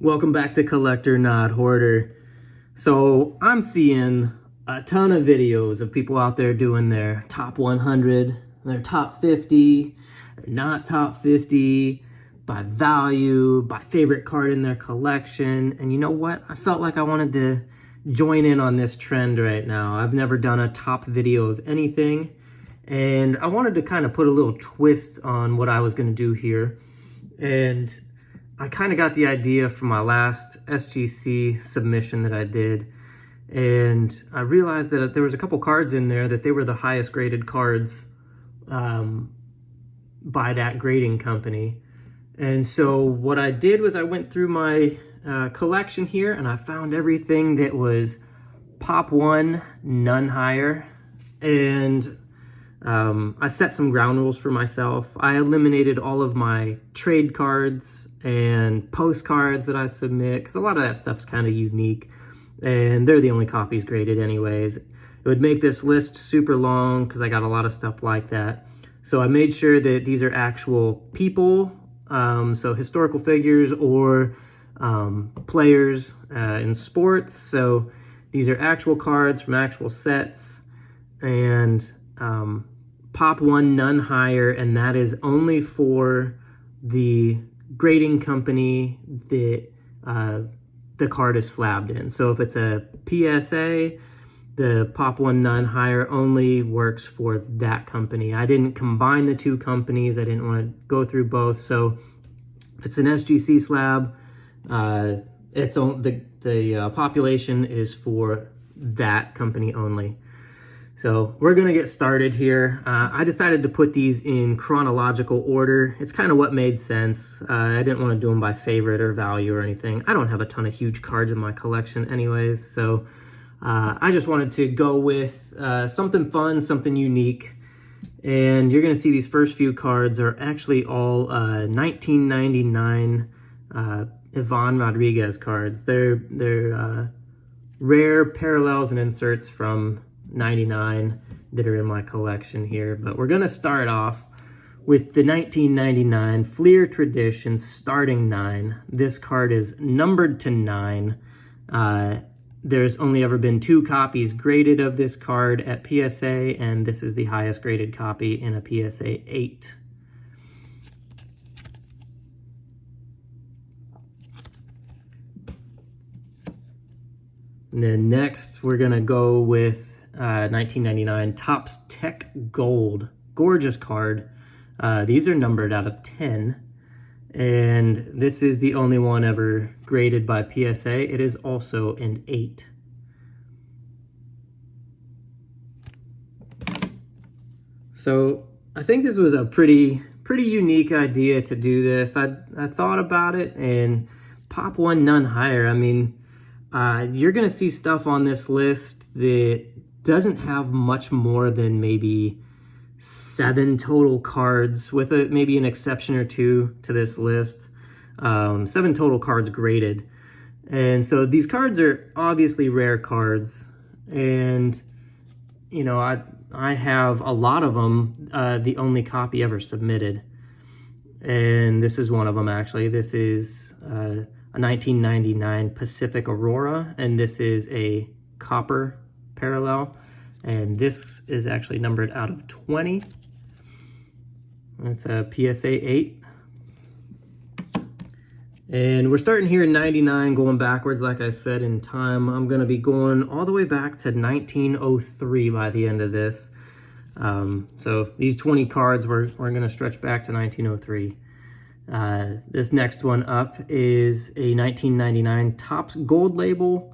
Welcome back to Collector Not Hoarder. So I'm seeing a ton of videos of people out there doing their top 100, their top 50, their not top 50, by value, by favorite card in their collection. And you know what? I felt like I wanted to join in on this trend right now. I've never done a top video of anything, and I wanted to kind of put a little twist on what I was going to do here. And I kind of got the idea from my last SGC submission that I did, and I realized that there was a couple cards in there that they were the highest graded cards by that grading company. And so what I did was I went through my collection here, and I found everything that was Pop 1, none higher. And I set some ground rules for myself. I eliminated all of my trade cards and postcards that I submit, because a lot of that stuff's kind of unique, and they're the only copies graded anyways. It would make this list super long because I got a lot of stuff like that. So I made sure that these are actual people, so historical figures or players in sports. So these are actual cards from actual sets, and Pop 1, none higher, and that is only for the grading company that the card is slabbed in. So if it's a PSA, the Pop 1, none higher only works for that company. I didn't combine the two companies. I didn't want to go through both. So if it's an SGC slab, it's the population is for that company only. So we're going to get started here. I decided to put these in chronological order. It's kind of what made sense. I didn't want to do them by favorite or value or anything. I don't have a ton of huge cards in my collection anyways, so I just wanted to go with something fun, something unique. And you're going to see these first few cards are actually all 1999 Ivan Rodriguez cards. They're rare parallels and inserts from 99 that are in my collection here. But we're going to start off with the 1999 Fleer Tradition starting 9. This card is numbered to 9. There's only ever been 2 copies graded of this card at PSA, and this is the highest graded copy in a PSA 8. And then next we're gonna go with 1999 Topps Tech Gold. Gorgeous card. These are numbered out of 10. And this is the only one ever graded by PSA. It is also an 8. So I think this was a pretty unique idea to do this. I thought about it, and Pop 1, none higher. I mean, you're gonna see stuff on this list that doesn't have much more than maybe 7 total cards, with maybe an exception or 2 to this list. 7 total cards graded. And so these cards are obviously rare cards, and you know, I have a lot of them, the only copy ever submitted, and this is one of them actually. This is a 1999 Pacific Aurora, and this is a copper parallel, and this is actually numbered out of 20. It's a PSA 8. And we're starting here in 99, going backwards, like I said, in time. I'm going to be going all the way back to 1903 by the end of this. So these 20 cards, we're going to stretch back to 1903. This next one up is a 1999 Topps Gold Label,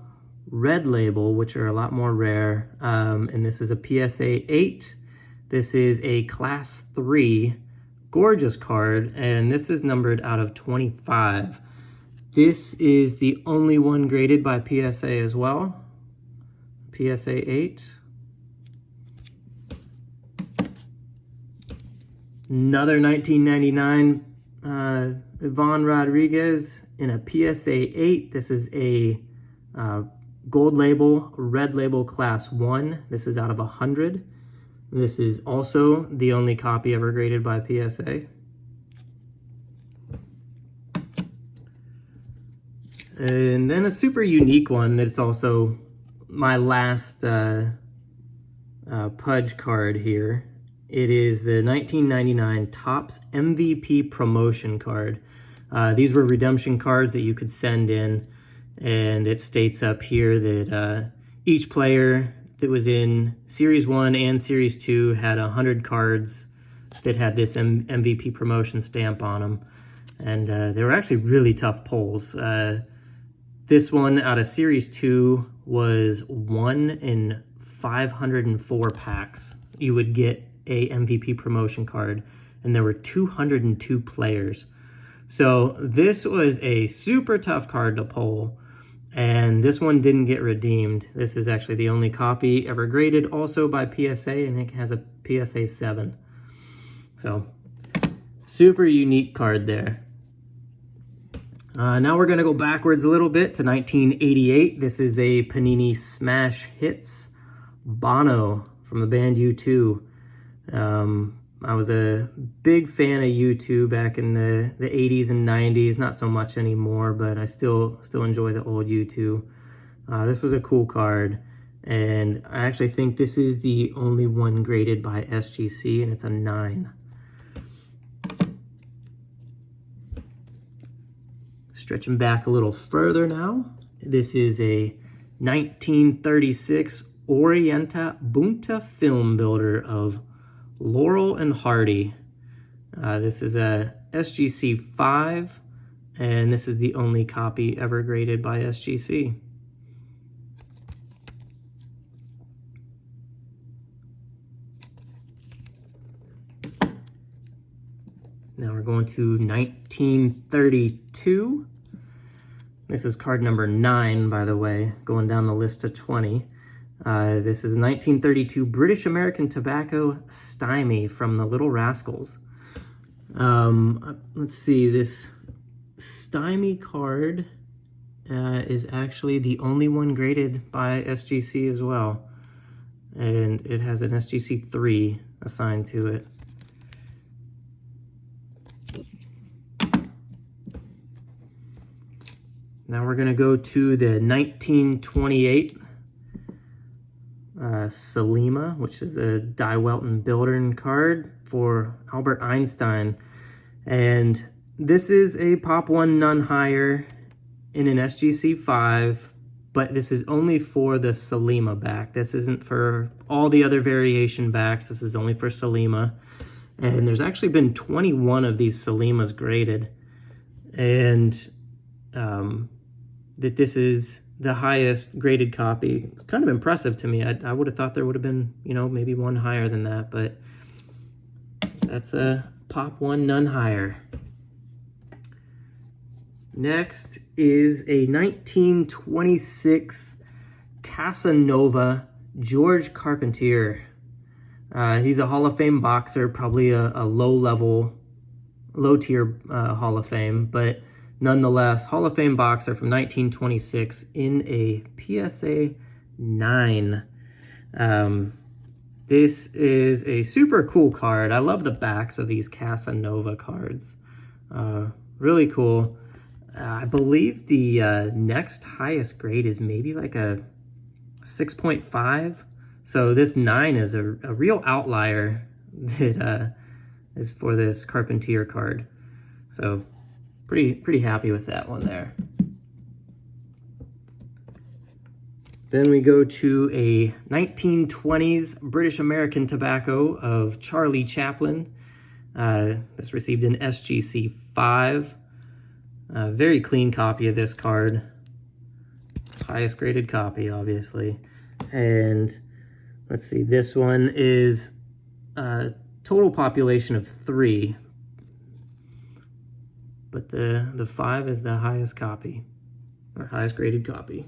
Red Label, which are a lot more rare. And this is a PSA 8. This is a Class 3. Gorgeous card, and this is numbered out of 25. This is the only one graded by PSA as well. PSA 8. Another 1999 Ivan Rodriguez in a PSA 8. This is a Gold Label, Red Label Class 1. This is out of 100. This is also the only copy ever graded by PSA. And then a super unique one that's also my last Pudge card here. It is the 1999 Topps MVP promotion card. These were redemption cards that you could send in, and it states up here that each player that was in Series 1 and Series 2 had 100 cards that had this MVP promotion stamp on them. And they were actually really tough pulls. This one out of Series 2 was 1 in 504 packs. You would get a MVP promotion card, and there were 202 players. So this was a super tough card to pull, and this one didn't get redeemed. This is actually the only copy ever graded also by PSA, and it has a PSA 7. So super unique card there. Now we're going to go backwards a little bit to 1988. This is a Panini Smash Hits Bono from the band U2. I was a big fan of U2 back in the 80s and 90s. Not so much anymore, but I still enjoy the old U2. This was a cool card, and I actually think this is the only one graded by SGC, and it's a 9. Stretching back a little further now, this is a 1936 Orienta Bunta film builder of Laurel and Hardy. This is a SGC 5, and this is the only copy ever graded by SGC. Now we're going to 1932. This is card number 9, by the way, going down the list to 20. This is 1932 British American Tobacco Stymie from the Little Rascals. Let's see, this Stymie card is actually the only one graded by SGC as well. And it has an SGC 3 assigned to it. Now we're going to go to the 1928 Selima, which is the Die Welton Buildern card for Albert Einstein. And this is a Pop 1 none higher in an SGC 5, but this is only for the Selima back. This isn't for all the other variation backs. This is only for Selima. And there's actually been 21 of these Selimas graded. And that this is the highest graded copy. It's kind of impressive to me. I would have thought there would have been, you know, maybe one higher than that, but that's a Pop 1 none higher. Next is a 1926 Casanova George Carpentier. He's a Hall of Fame boxer, probably a low tier Hall of Fame, but nonetheless, Hall of Fame boxer from 1926 in a PSA 9. This is a super cool card. I love the backs of these Casanova cards. Really cool. I believe the next highest grade is maybe like a 6.5. So this 9 is a real outlier that is for this Carpentier card. So pretty happy with that one there. Then we go to a 1920s British American Tobacco of Charlie Chaplin. This received an SGC 5. Very clean copy of this card. Highest graded copy, obviously. And let's see, this one is total population of 3. But the 5 is the highest copy, or highest graded copy.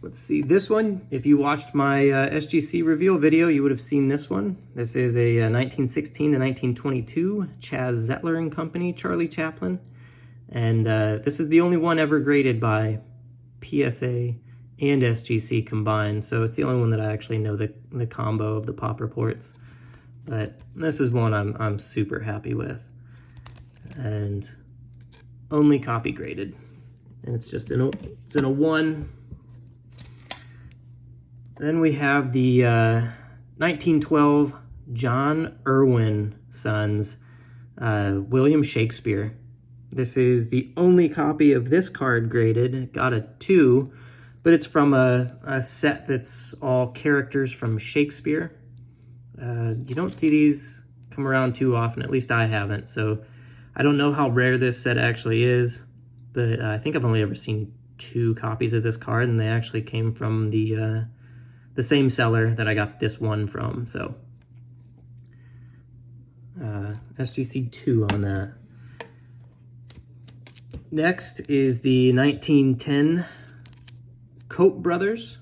Let's see, this one, if you watched my SGC reveal video, you would have seen this one. This is a 1916 to 1922 Chaz Zettler and Company Charlie Chaplin. And this is the only one ever graded by PSA and SGC combined. So it's the only one that I actually know the combo of the pop reports. But this is one I'm super happy with. And only copy graded. And it's just in a 1. Then we have the 1912 John Irwin Sons, William Shakespeare. This is the only copy of this card graded. It got a 2, but it's from a set that's all characters from Shakespeare. You don't see these come around too often, at least I haven't, so I don't know how rare this set actually is, but I think I've only ever seen 2 copies of this card, and they actually came from the same seller that I got this one from, so SGC 2 on that. Next is the 1910 Koch brothers,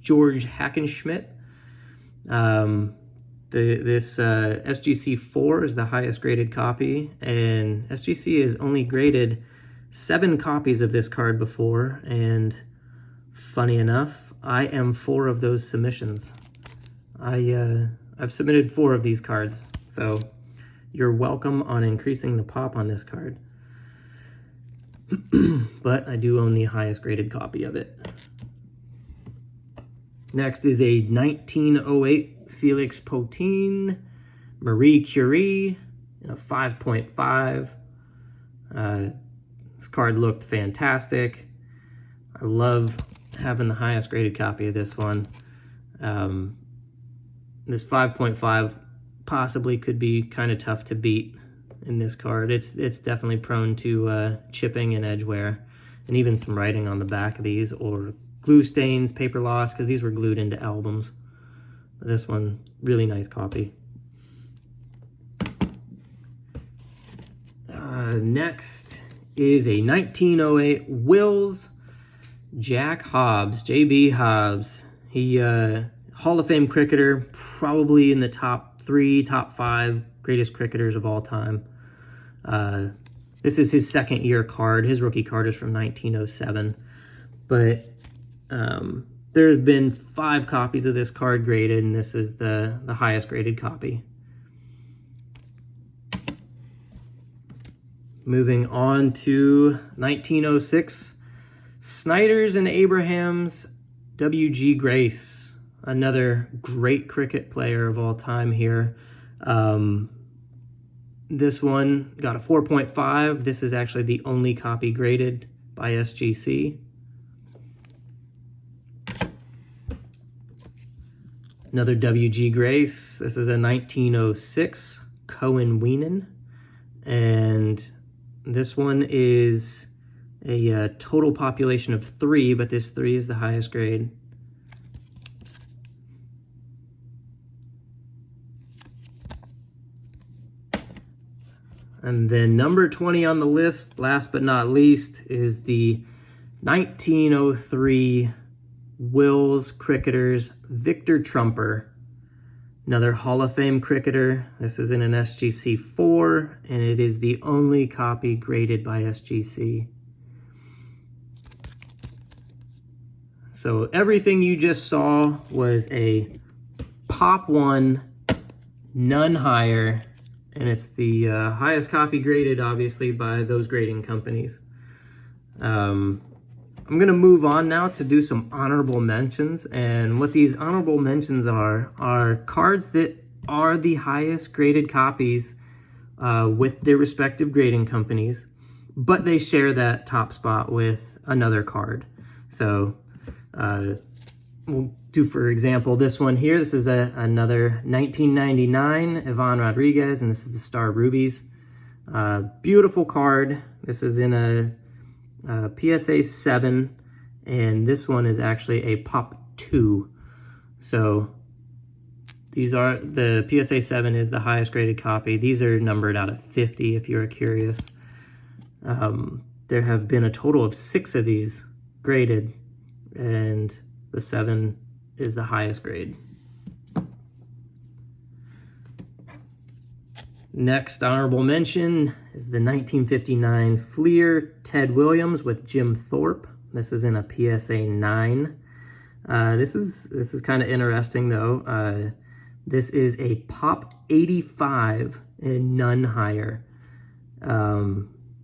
George Hackenschmidt. This SGC 4 is the highest graded copy, and SGC has only graded 7 copies of this card before, and funny enough, I am 4 of those submissions. I've submitted 4 of these cards, so you're welcome on increasing the pop on this card. But I do own the highest graded copy of it. Next is a 1908 Felix Potin Marie Curie in a 5.5. This card looked fantastic. I love having the highest graded copy of this one. This 5.5 possibly could be kind of tough to beat in this card. It's definitely prone to chipping and edge wear, and even some writing on the back of these, or glue stains, paper loss, because these were glued into albums. But this one, really nice copy. Next is a 1908 Wills Jack Hobbs, JB Hobbs. He Hall of Fame cricketer, probably in the top 3, top 5 greatest cricketers of all time. This is his second year card. His rookie card is from 1907. But there have been 5 copies of this card graded, and this is the highest graded copy. Moving on to 1906, Snyder's and Abraham's W.G. Grace, another great cricket player of all time here. This one got a 4.5. This is actually the only copy graded by SGC. Another W.G. Grace. This is a 1906 Cohen Weenan. And this one is a total population of 3, but this 3 is the highest grade. And then number 20 on the list, last but not least, is the 1903 Wills Cricketers Victor Trumper, another Hall of Fame cricketer. This is in an SGC 4, and it is the only copy graded by SGC. So everything you just saw was a Pop 1, none higher, and it's the highest copy graded, obviously, by those grading companies. I'm going to move on now to do some honorable mentions, and what these honorable mentions are cards that are the highest graded copies with their respective grading companies, but they share that top spot with another card. So we'll do, for example, this one here. This is another 1999 Ivan Rodriguez, and this is the Star Rubies. Beautiful card. This is in a PSA 7, and this one is actually a Pop 2. So these are, the PSA 7 is the highest graded copy. These are numbered out of 50 if you're curious. There have been a total of 6 of these graded, and the 7 is the highest grade. Next honorable mention is the 1959 Fleer Ted Williams with Jim Thorpe. This is in a PSA 9. This is kind of interesting though. This is a Pop 85 and none higher.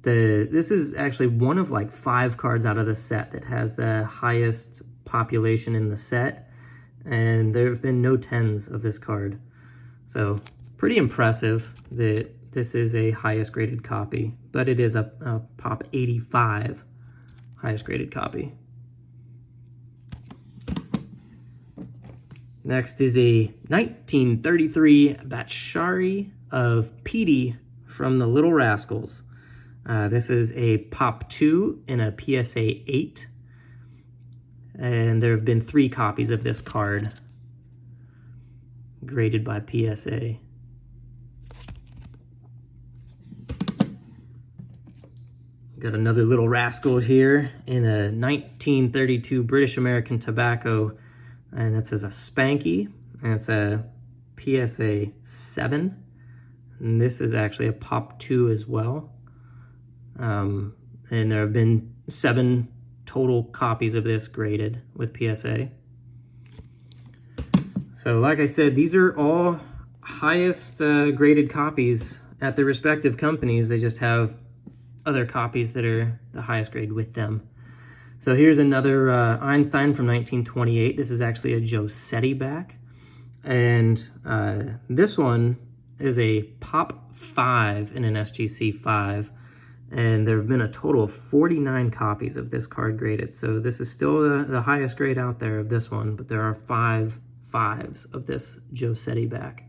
This is actually one of like 5 cards out of the set that has the highest population in the set, and there have been no 10s of this card. So pretty impressive that this is a highest graded copy, but it is a Pop 85 highest graded copy. Next is a 1933 Batshari of Petey from the Little Rascals. This is a Pop 2 and a PSA 8. And there have been 3 copies of this card graded by PSA. Got another Little Rascal here in a 1932 British American Tobacco, and it says a Spanky, and it's a PSA 7. And this is actually a Pop 2 as well. And there have been 7 total copies of this graded with PSA. So like I said, these are all highest graded copies at their respective companies. They just have other copies that are the highest grade with them. So here's another Einstein from 1928. This is actually a Josetti back. And this one is a Pop 5 in an SGC 5. And there have been a total of 49 copies of this card graded. So this is still the highest grade out there of this one, but there are 5 5s of this Josetti back.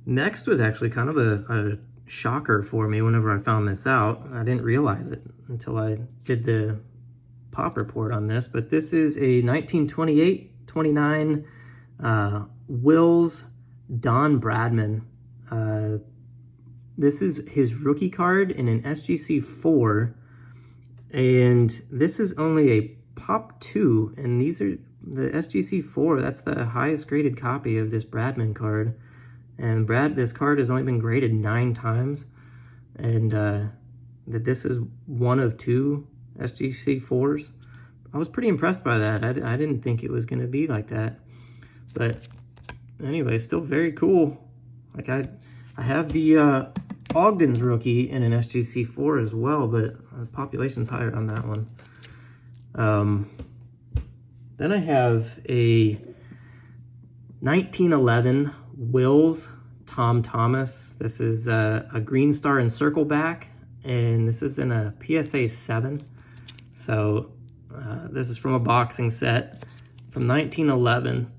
Next was actually kind of a shocker for me whenever I found this out. I didn't realize it until I did the pop report on this, but this is a 1928-29 Wills Don Bradman. This is his rookie card in an SGC 4, and this is only a Pop 2, and these are the SGC 4. That's the highest graded copy of this Bradman card. And this card has only been graded 9 times, and that this is one of 2 SGC 4s. I was pretty impressed by that. I didn't think it was going to be like that. But anyway, still very cool. Like I have the Ogden's rookie in an SGC 4 as well, but the population's higher on that one. Then I have a 1911 Wills Tom Thomas. This is a Green Star and Circle back, and this is in a PSA 7. So this is from a boxing set from 1911.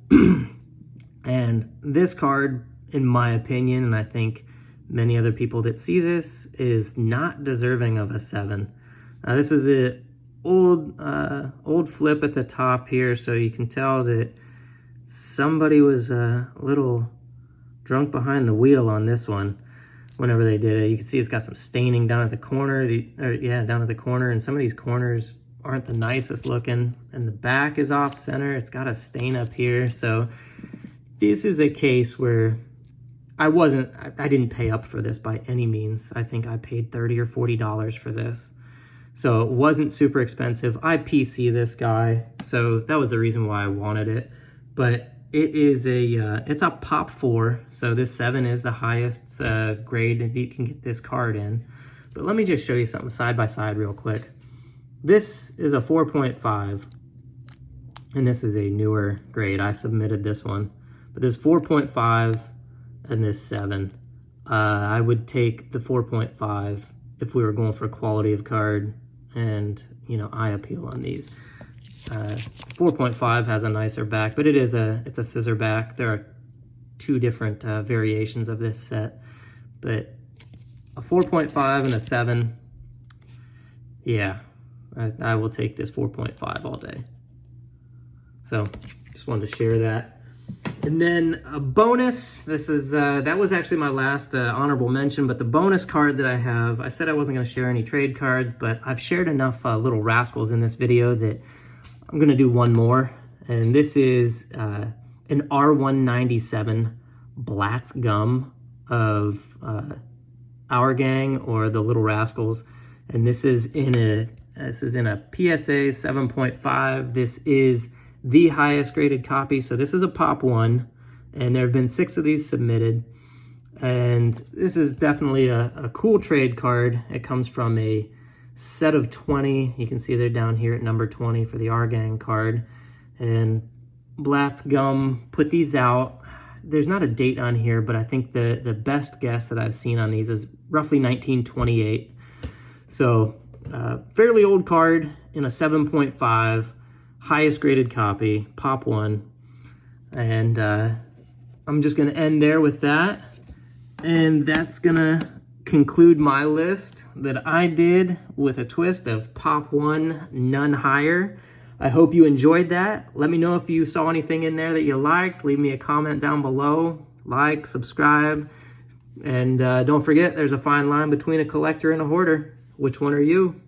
And this card, in my opinion, and I think many other people that see this, is not deserving of a 7. This is an old flip at the top here, so you can tell that somebody was a little drunk behind the wheel on this one whenever they did it. You can see it's got some staining down at the corner, down at the corner, and some of these corners aren't the nicest looking, and the back is off center. It's got a stain up here. So this is a case where I didn't pay up for this by any means. I think I paid $30 or $40 for this. So it wasn't super expensive. I PC this guy, so that was the reason why I wanted it. But it is it's a Pop 4, so this 7 is the highest grade that you can get this card in. But let me just show you something side by side real quick. This is a 4.5, and this is a newer grade. I submitted this one, but this 4.5 and this 7. I would take the 4.5 if we were going for quality of card and, eye appeal on these. 4.5 has a nicer back, but it's a scissor back. There are 2 different variations of this set, but a 4.5 and a 7, yeah, I will take this 4.5 all day. So just wanted to share that. And then a bonus, this is, that was actually my last honorable mention, but the bonus card that I have, I said I wasn't going to share any trade cards, but I've shared enough Little Rascals in this video that I'm going to do one more. And this is an R197 Blatz gum of Our Gang or the Little Rascals. And this is in a PSA 7.5. This is the highest graded copy. So this is a Pop 1, and there have been 6 of these submitted. And this is definitely a cool trade card. It comes from a set of 20. You can see they're down here at number 20 for the Argang card. And Blatz Gum put these out. There's not a date on here, but I think the best guess that I've seen on these is roughly 1928. So fairly old card in a 7.5, highest graded copy, Pop 1. And I'm just gonna end there with that. And that's gonna conclude my list that I did with a twist of Pop 1, none higher. I hope you enjoyed that. Let me know if you saw anything in there that you liked. Leave me a comment down below. Like, subscribe, and don't forget, there's a fine line between a collector and a hoarder. Which one are you?